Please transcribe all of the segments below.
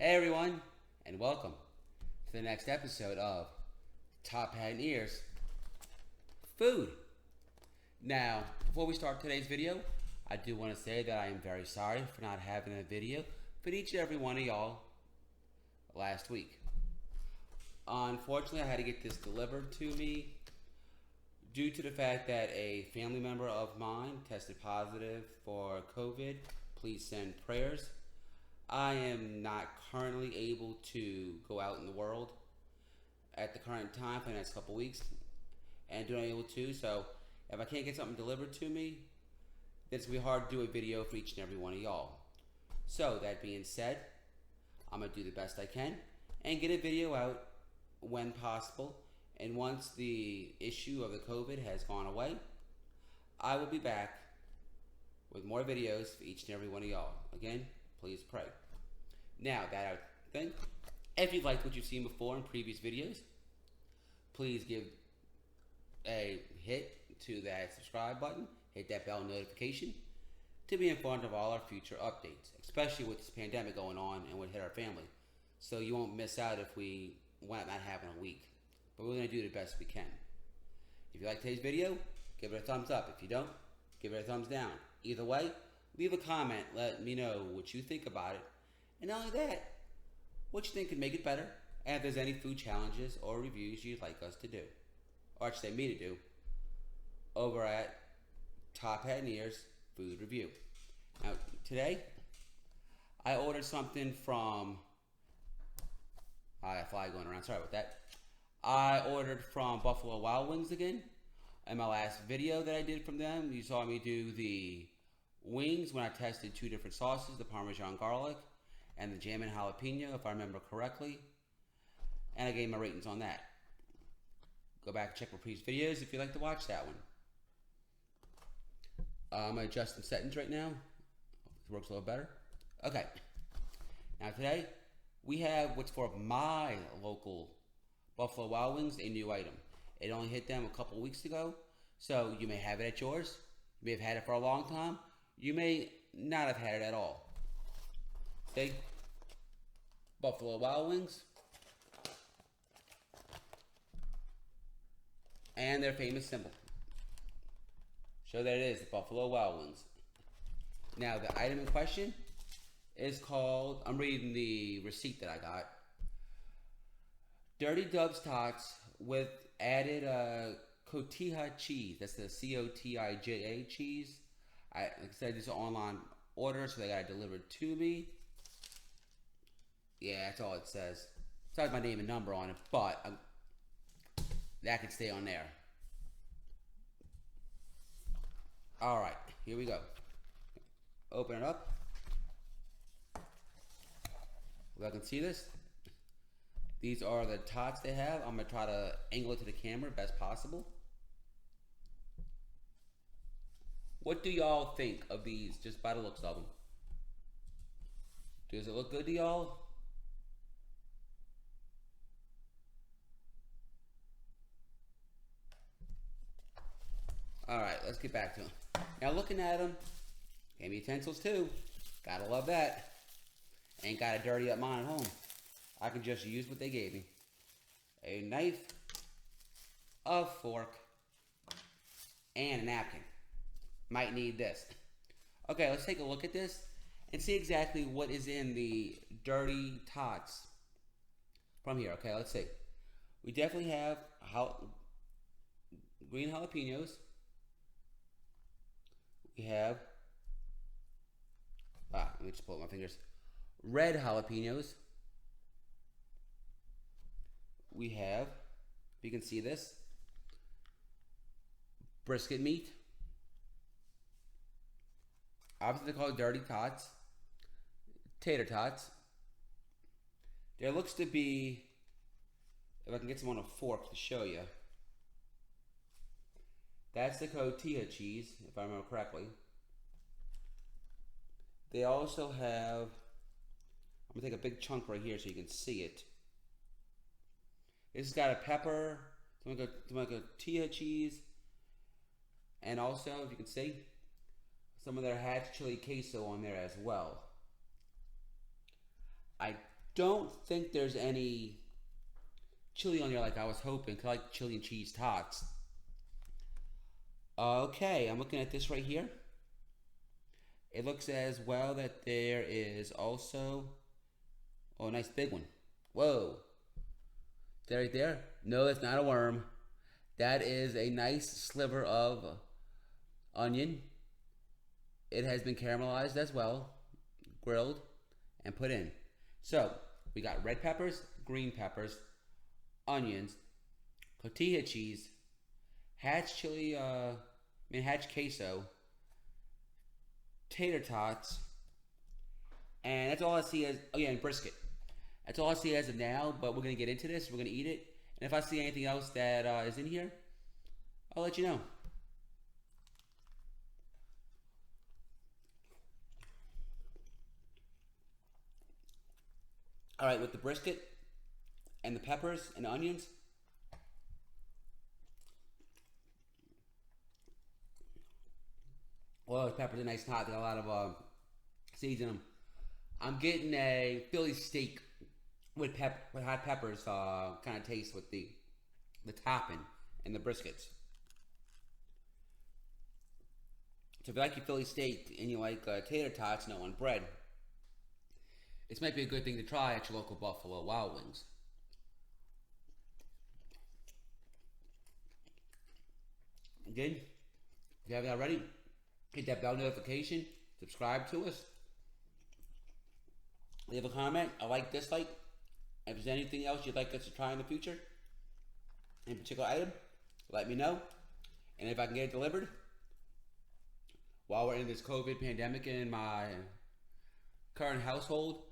Hey everyone, and welcome to the next episode of Top Hat and Ears Food. Now, before we start today's video, I do want to say that I am very sorry for not having a video for each and every one of y'all last week. Unfortunately, I had to get this delivered to me due to the fact that a family member of mine tested positive for COVID. Please send prayers. I am not currently able to go out in the world at the current time for the next couple weeks, and do not able to. So if I can't get something delivered to me, then it's gonna be hard to do a video for each and every one of y'all. So that being said, I'm gonna do the best I can and get a video out when possible. And once the issue of the COVID has gone away, I will be back with more videos for each and every one of y'all. Again, please pray. Now, that other thing, if you've liked what you've seen before in previous videos, please give a hit to that subscribe button, hit that bell notification to be informed of all our future updates, especially with this pandemic going on and what hit our family. So you won't miss out if we wind up not having a week. But we're going to do the best we can. If you like today's video, give it a thumbs up. If you don't, give it a thumbs down. Either way, leave a comment. Let me know what you think about it. And not only that, what you think could make it better. And if there's any food challenges or reviews you'd like us to do, or I should say me to do, over at Top Hat and Ears Food Review. Now, today, I ordered something from... I got a fly going around. Sorry about that. I ordered from Buffalo Wild Wings again. In my last video that I did from them, you saw me do the wings when I tested two different sauces, the Parmesan garlic and the jam and jalapeno, if I remember correctly. And I gave my ratings on that. Go back and check my previous videos if you'd like to watch that one. I'm going to adjust the settings right now. Hope this works a little better. Okay. Now today, we have what's for my local Buffalo Wild Wings, a new item. It only hit them a couple weeks ago, so you may have it at yours. You may have had it for a long time. You may not have had it at all. See? Buffalo Wild Wings. And their famous symbol. Show that it is the Buffalo Wild Wings. Now, the item in question is called, I'm reading the receipt that I got, Dirty DUBS Tots with added cotija cheese. That's the C-O-T-I-J-A cheese. Like I said, this is an online order, so they got it delivered to me. Yeah, that's all it says. Besides my name and number on it, but that can stay on there. Alright, here we go. Open it up. If I can see this. These are the tots they have. I'm going to try to angle it to the camera best possible. What do y'all think of these just by the looks of them? Does it look good to y'all? Alright, let's get back to them. Now looking at them, gave me utensils too. Gotta love that. Ain't gotta dirty up mine at home. I can just use what they gave me. A knife, a fork, and a napkin. Might need this. Okay, let's take a look at this and see exactly what is in the Dirty Tots from here. Okay, let's see. We definitely have green jalapenos. We have, let me just pull up my fingers. Red jalapenos. We have, if you can see this, brisket meat. Obviously they're called Dirty Tots. Tater Tots. There looks to be, if I can get some on a fork to show you. That's the cotija cheese, if I remember correctly. They also have, I'm going to take a big chunk right here so you can see it. This has got a pepper, some cotija cheese, and also, if you can see, some of their hatch chili queso on there as well. I don't think there's any chili on there like I was hoping, 'cause I like chili and cheese tots. Okay, I'm looking at this right here. It looks as well that there is also, oh, a nice big one. Whoa. Is that right there? No, that's not a worm. That is a nice sliver of onion. It has been caramelized as well, grilled, and put in. So, we got red peppers, green peppers, onions, cotija cheese, hatch chili, hatch queso, tater tots, and that's all I see as, oh yeah, and brisket. That's all I see as of now, but we're going to get into this, we're going to eat it, and if I see anything else that is in here, I'll let you know. Alright, with the brisket, and the peppers, and the onions, well, those peppers are nice and hot, they got a lot of seeds in them. I'm getting a Philly steak with hot peppers kind of taste with the topping and the briskets. So if you like your Philly steak and you like tater tots and on bread, this might be a good thing to try at your local Buffalo Wild Wings. Again, if you haven't already, hit that bell notification, subscribe to us, leave a comment, I like, dislike. If there's anything else you'd like us to try in the future, any particular item, let me know. And if I can get it delivered, while we're in this COVID pandemic in my current household,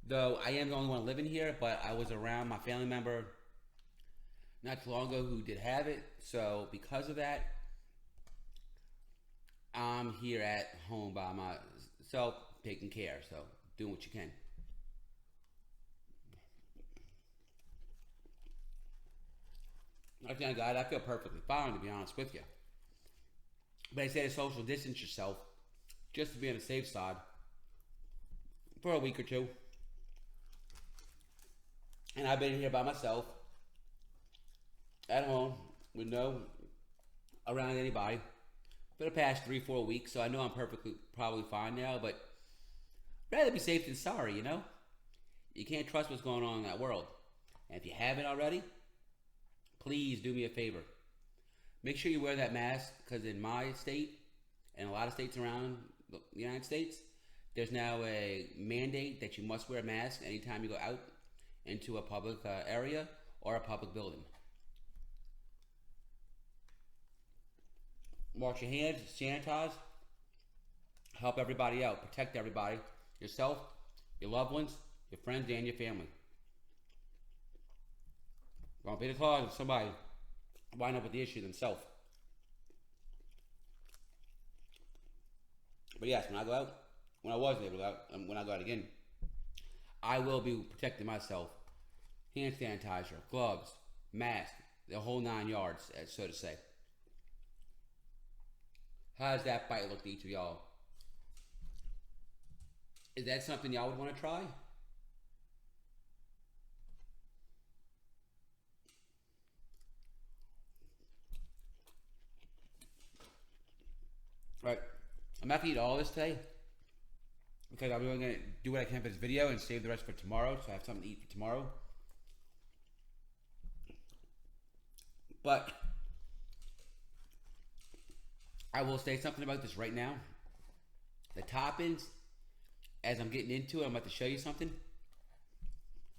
though I am the only one living here, but I was around my family member not too long ago who did have it, so because of that, I'm here at home by myself, taking care, so doing what you can. I think I feel perfectly fine, to be honest with you. But I say to social distance yourself, just to be on the safe side, for a week or two. And I've been here by myself, at home, with no around anybody, for the past 3-4 weeks, so I know I'm probably fine now, but rather be safe than sorry, you know? You can't trust what's going on in that world. And if you haven't already, please do me a favor. Make sure you wear that mask, because in my state, and a lot of states around the United States, there's now a mandate that you must wear a mask anytime you go out into a public area or a public building. Wash your hands, sanitize, help everybody out, protect everybody, yourself, your loved ones, your friends, and your family. Don't be the cause of somebody wind up with the issue themselves. But yes, when I go out, when I wasn't able to go out, when I go out again, I will be protecting myself. Hand sanitizer, gloves, mask, the whole 9 yards, so to say. How does that bite look to each of y'all? Is that something y'all would want to try? Right, I'm not going to eat all this today, because I'm really going to do what I can for this video and save the rest for tomorrow, so I have something to eat for tomorrow. But I will say something about this right now. The toppings, as I'm getting into it, I'm about to show you something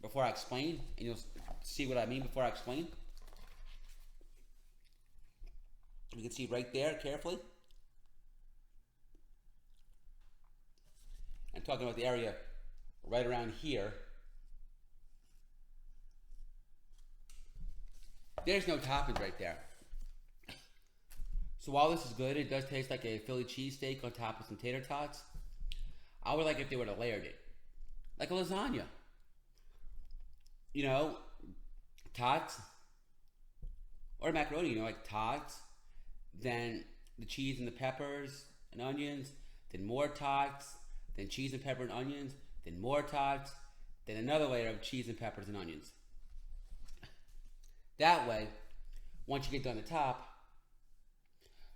before I explain, and you'll see what I mean before I explain. You can see right there, carefully. I'm talking about the area right around here. There's no toppings right there. So while this is good, it does taste like a Philly cheesesteak on top of some tater tots. I would like if they would have layered it, like a lasagna. You know, tots, or macaroni, you know, like tots, then the cheese and the peppers and onions, then more tots, then cheese and pepper and onions, then more tots, then another layer of cheese and peppers and onions. That way, once you get done the top,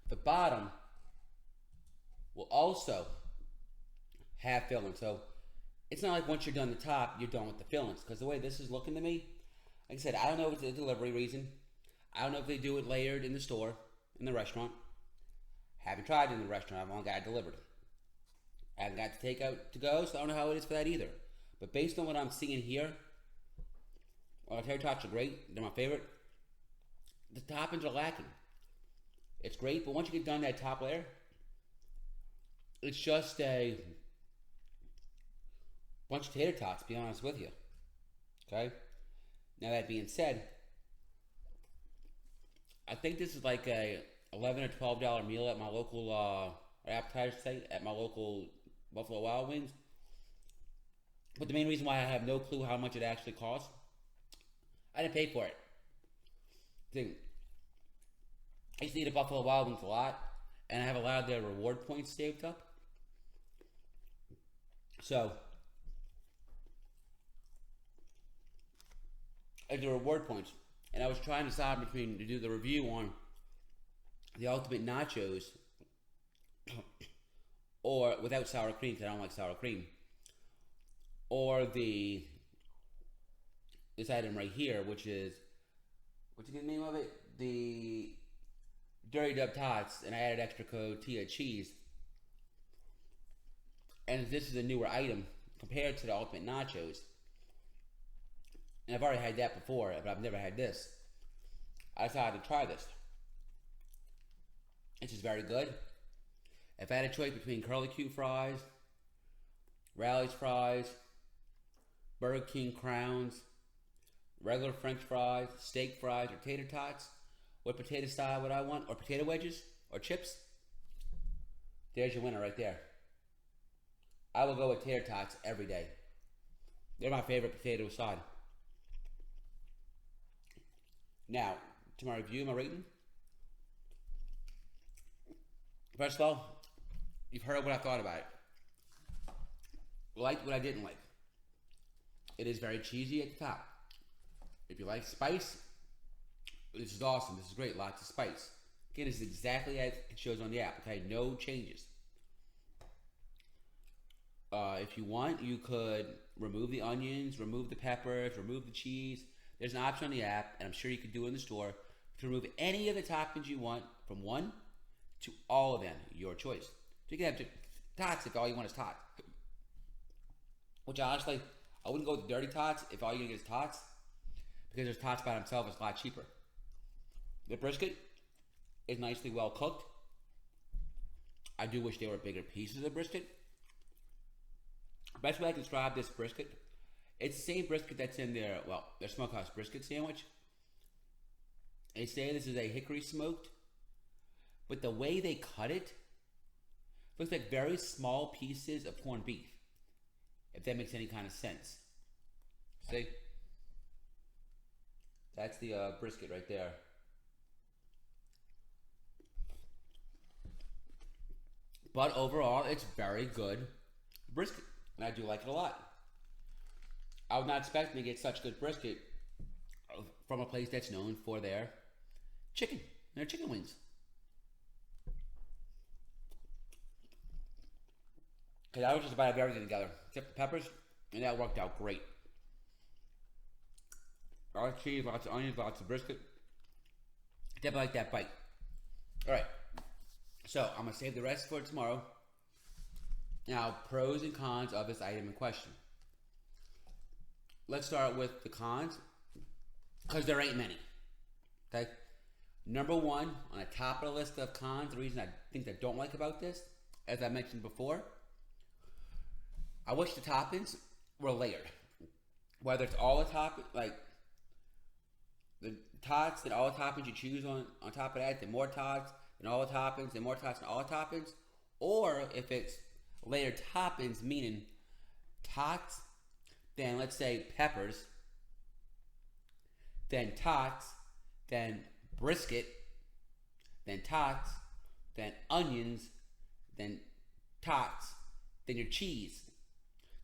the bottom will also have filling. So it's not like once you're done the top, you're done with the fillings. Because the way this is looking to me, like I said, I don't know if it's a delivery reason. I don't know if they do it layered in the store, in the restaurant. Haven't tried it in the restaurant. I've only got it delivered. I haven't got to take out to go, so I don't know how it is for that either. But based on what I'm seeing here, well, Tater Tots are great. They're my favorite. The toppings are lacking. It's great, but once you get done that top layer, it's just a bunch of tater tots, to be honest with you. Okay? Now that being said, I think this is like a $11 or $12 meal at my local appetizer site at my local Buffalo Wild Wings. But the main reason why I have no clue how much it actually costs, I didn't pay for it. I used to eat at Buffalo Wild Wings a lot, and I have a lot of their reward points saved up. So, I do reward points, and I was trying to decide between to do the review on the ultimate nachos or without sour cream, because I don't like sour cream, or this item right here, which is, what's the name of it? The DUBS Tots, and I added extra cotija cheese. And this is a newer item compared to the ultimate nachos. And I've already had that before, but I've never had this. I decided to try this. This is very good. If I had a choice between Curly Q fries, Rally's fries, Burger King Crowns, regular French fries, steak fries, or tater tots, what potato style would I want? Or potato wedges? Or chips? There's your winner right there. I will go with tater tots every day. They're my favorite potato side. Now, to my review, my rating. First of all, you've heard what I thought about it. Liked what I didn't like. It is very cheesy at the top. If you like spice, this is awesome. This is great. Lots of spice. Again, this is exactly as it shows on the app. Okay, no changes. If you want, you could remove the onions, remove the peppers, remove the cheese. There's an option on the app, and I'm sure you could do it in the store, to remove any of the toppings you want from one to all of them. Your choice. So you can have tots if all you want is tots. Which honestly, I wouldn't go with the dirty tots if all you're going to get is tots, because there's tots by themselves. It's a lot cheaper. The brisket is nicely well cooked. I do wish there were bigger pieces of brisket. Best way I can describe this brisket, it's the same brisket that's in their smokehouse brisket sandwich. They say this is a hickory smoked, but the way they cut it looks like very small pieces of corned beef, if that makes any kind of sense. See? That's the brisket right there. But overall, it's very good brisket, and I do like it a lot. I would not expect to get such good brisket from a place that's known for their chicken, their chicken wings. Because I was just about to have everything together, except the peppers, and that worked out great. Lots of cheese, lots of onions, lots of brisket. Definitely like that bite. Alright, so I'm going to save the rest for tomorrow. Now, pros and cons of this item in question. Let's start with the cons, because there ain't many. Okay? Number one, on the top of the list of cons, the reason I think I don't like about this, as I mentioned before, I wish the toppings were layered. Whether it's all the toppings, like the tots, then all the toppings you choose on top of that, then more tots, then all the toppings, then more tots, and all the toppings. Or if it's layered toppings, meaning tots, then let's say peppers, then tots, then brisket, then tots, then onions, then tots, then your cheese.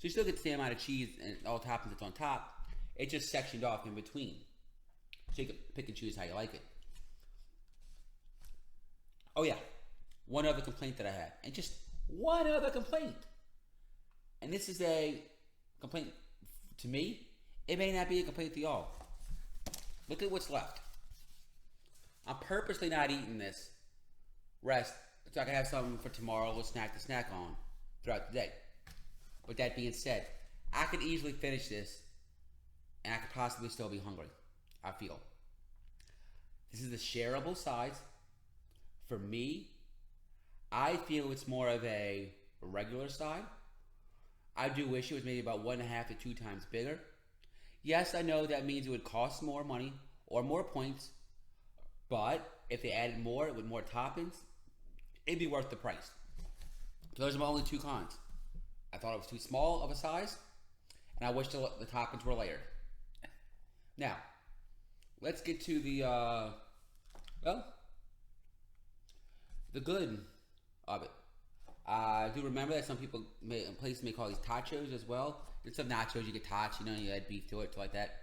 So you still get the same amount of cheese and all the toppings that's on top. It's just sectioned off in between. So you can pick and choose how you like it. Oh yeah, one other complaint that I had. And just one other complaint. And this is a complaint to me. It may not be a complaint to y'all. Look at what's left. I'm purposely not eating this rest so I can have something for tomorrow, a snack to snack on throughout the day. With that being said, I could easily finish this and I could possibly still be hungry, I feel. This is the shareable size. For me, I feel it's more of a regular size. I do wish it was maybe about 1.5 to 2 times bigger. Yes, I know that means it would cost more money or more points, but if they added more with more toppings, it'd be worth the price. Those are my only 2 cons. I thought it was too small of a size, and I wish the toppings were layered. Now, let's get to the, the good of it. I do remember that some places may call these tachos as well. Instead of nachos, you get tots, you add beef to it, like that.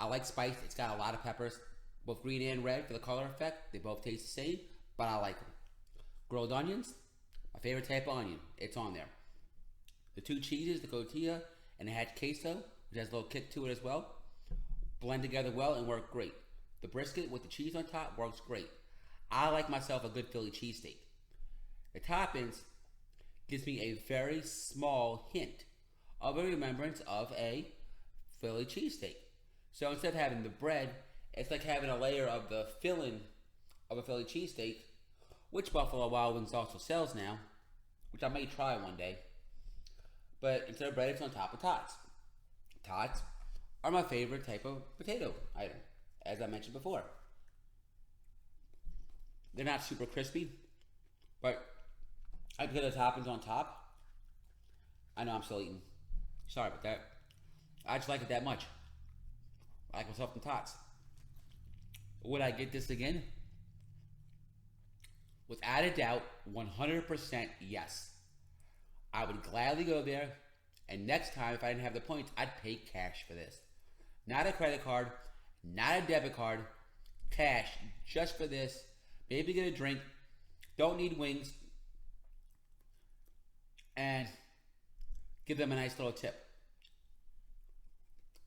I like spice. It's got a lot of peppers, both green and red for the color effect. They both taste the same, but I like them. Grilled onions, my favorite type of onion. It's on there. The 2 cheeses, the cotija and the hatch queso, which has a little kick to it as well, blend together well and work great. The brisket with the cheese on top works great. I like myself a good Philly cheesesteak. The toppings gives me a very small hint of a remembrance of a Philly cheesesteak. So instead of having the bread, it's like having a layer of the filling of a Philly cheesesteak, which Buffalo Wild Wings also sells now, which I may try one day. But instead of bread, it's on top of tots. Tots are my favorite type of potato item, as I mentioned before. They're not super crispy, but I put the toppings on top. I know I'm still eating. Sorry about that. I just like it that much. I like myself some tots. Would I get this again? Without a doubt, 100% yes. I would gladly go there, and next time, if I didn't have the points, I'd pay cash for this. Not a credit card, not a debit card, cash, just for this. Maybe get a drink, don't need wings, and give them a nice little tip.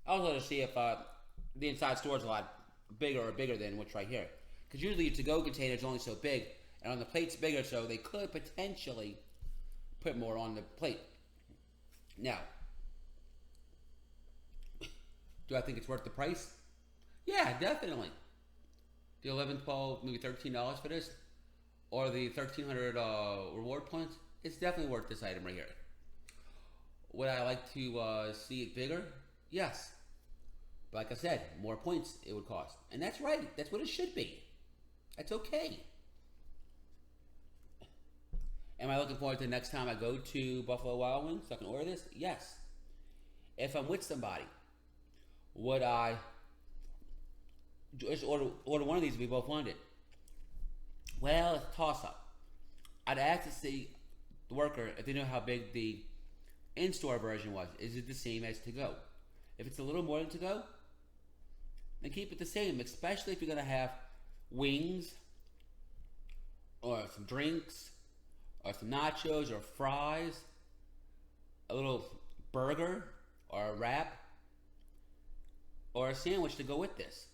Also to see if the inside store is a lot bigger than what's right here. Because usually your to-go container is only so big, and on the plate's bigger, so they could potentially put more on the plate. Now, do I think it's worth the price? Yeah, definitely. The 11, 12, maybe $13 for this, or the 1,300 reward points, it's definitely worth this item right here. Would I like to see it bigger? Yes. But like I said, more points it would cost. And that's right. That's what it should be. That's okay. Am I looking forward to the next time I go to Buffalo Wild Wings so I can order this? Yes. If I'm with somebody, would I just order one of these if we both wanted it? Well, it's a toss-up. I'd ask to see the worker if they know how big the in-store version was. Is it the same as to-go? If it's a little more than to-go, then keep it the same, especially if you're going to have wings or some drinks or some nachos or fries, a little burger or a wrap or a sandwich to go with this.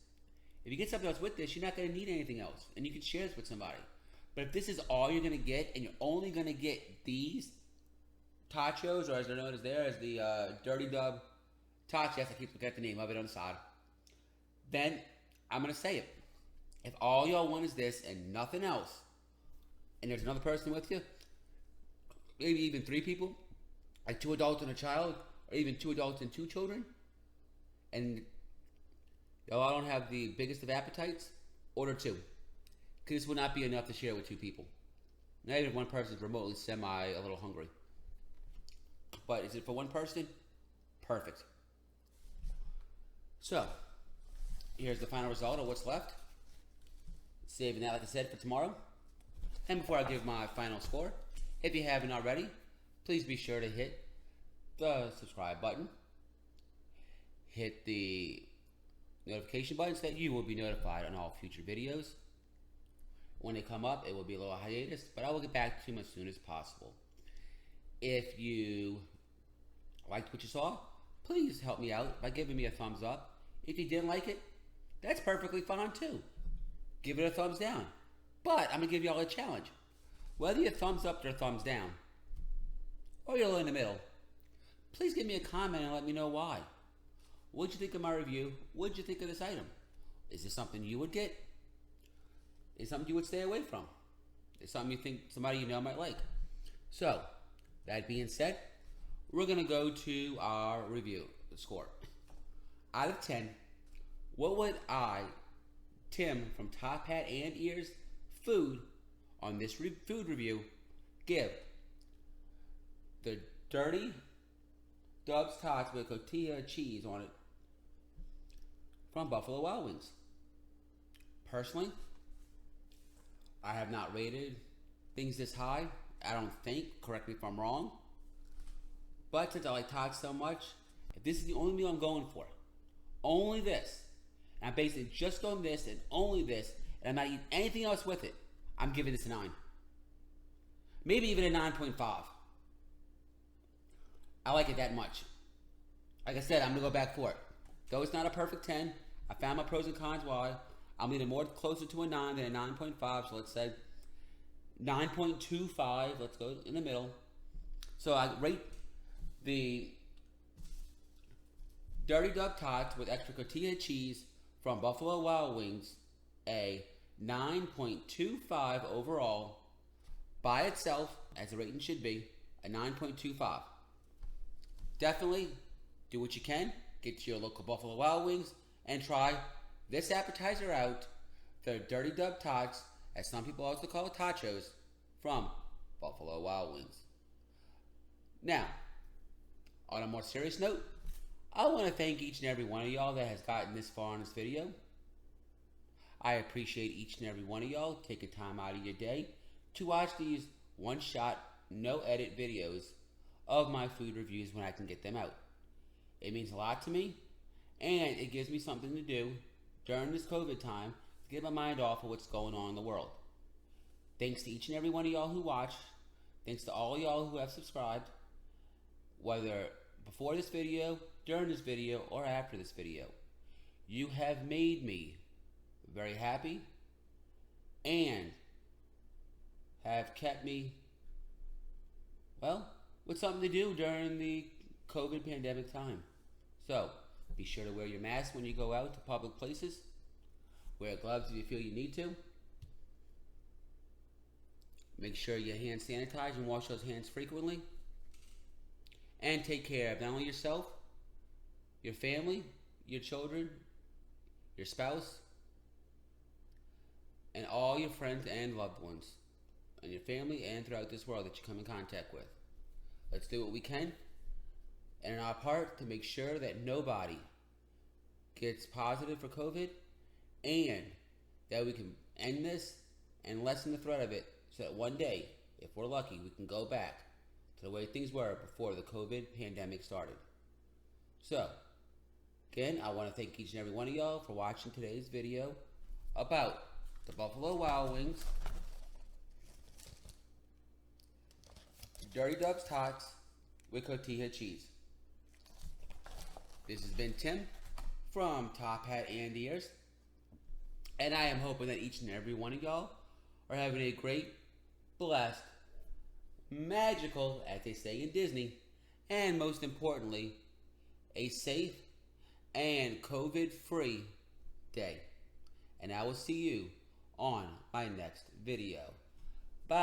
If you get something else with this, you're not going to need anything else, and you can share this with somebody. But if this is all you're going to get, and you're only going to get these tachos, or as they're known as there, as the Dirty Dub Tots, yes, I keep forgetting the name of it on the side, then I'm going to say it. If all y'all want is this and nothing else, and there's another person with you, maybe even 3 people, like 2 adults and a child, or even 2 adults and 2 children, and y'all don't have the biggest of appetites, order 2. Because this will not be enough to share with 2 people. Not even if one person is remotely a little hungry. But is it for one person? Perfect. So, here's the final result of what's left. Saving that, like I said, for tomorrow. And before I give my final score, if you haven't already, please be sure to hit the subscribe button. Hit the notification button so that you will be notified on all future videos. When they come up, it will be a little hiatus, but I will get back to them as soon as possible. If you liked what you saw, please help me out by giving me a thumbs up. If you didn't like it, that's perfectly fine too. Give it a thumbs down. But I'm going to give y'all a challenge. Whether you're thumbs up or thumbs down, or you're in the middle, please give me a comment and let me know why. What'd you think of my review? What'd you think of this item? Is this something you would get? Is it something you would stay away from? Is it something you think somebody you know might like? So, that being said, we're going to go to our review score. Out of 10, what would I, Tim from Top Hat and Ears Food, on this food review, give the Dirty DUBS Tots with cotija cheese on it from Buffalo Wild Wings? Personally, I have not rated things this high. I don't think, correct me if I'm wrong, but since I like tots so much, if this is the only meal I'm going for, only this, and I'm basing it just on this and only this, and I'm not eating anything else with it, I'm giving this a 9. Maybe even a 9.5. I like it that much. Like I said, I'm going to go back for it. Though it's not a perfect 10, I found my pros and cons why. I'm leaning more closer to a 9 than a 9.5, so let's say 9.25. Let's go in the middle. So I rate the Dirty DUBS Tots with extra cotija cheese from Buffalo Wild Wings a 9.25 overall. By itself, as the rating should be, a 9.25. Definitely do what you can. Get to your local Buffalo Wild Wings and try this appetizer out, the Dirty DUBS Tots, as some people also call it tachos, from Buffalo Wild Wings. Now, on a more serious note, I want to thank each and every one of y'all that has gotten this far in this video. I appreciate each and every one of y'all taking time out of your day to watch these one-shot, no-edit videos of my food reviews when I can get them out. It means a lot to me, and it gives me something to do during this COVID time to get my mind off of what's going on in the world. Thanks to each and every one of y'all who watched. Thanks to all y'all who have subscribed, whether before this video, during this video, or after this video. You have made me very happy and have kept me, well, with something to do during the COVID pandemic time. So, be sure to wear your mask when you go out to public places. Wear gloves if you feel you need to. Make sure you hand sanitize and wash those hands frequently. And take care of not only yourself, your family, your children, your spouse, and all your friends and loved ones, and your family and throughout this world that you come in contact with. Let's do what we can and in our part to make sure that nobody gets positive for COVID, and that we can end this and lessen the threat of it so that one day, if we're lucky, we can go back to the way things were before the COVID pandemic started. So, again, I want to thank each and every one of y'all for watching today's video about the Buffalo Wild Wings Dirty DUBS Tots with cotija cheese. This has been Tim from Top Hat and Ears, and I am hoping that each and every one of y'all are having a great, blessed, magical, as they say in Disney, and most importantly, a safe and COVID-free day. And I will see you on my next video. Bye!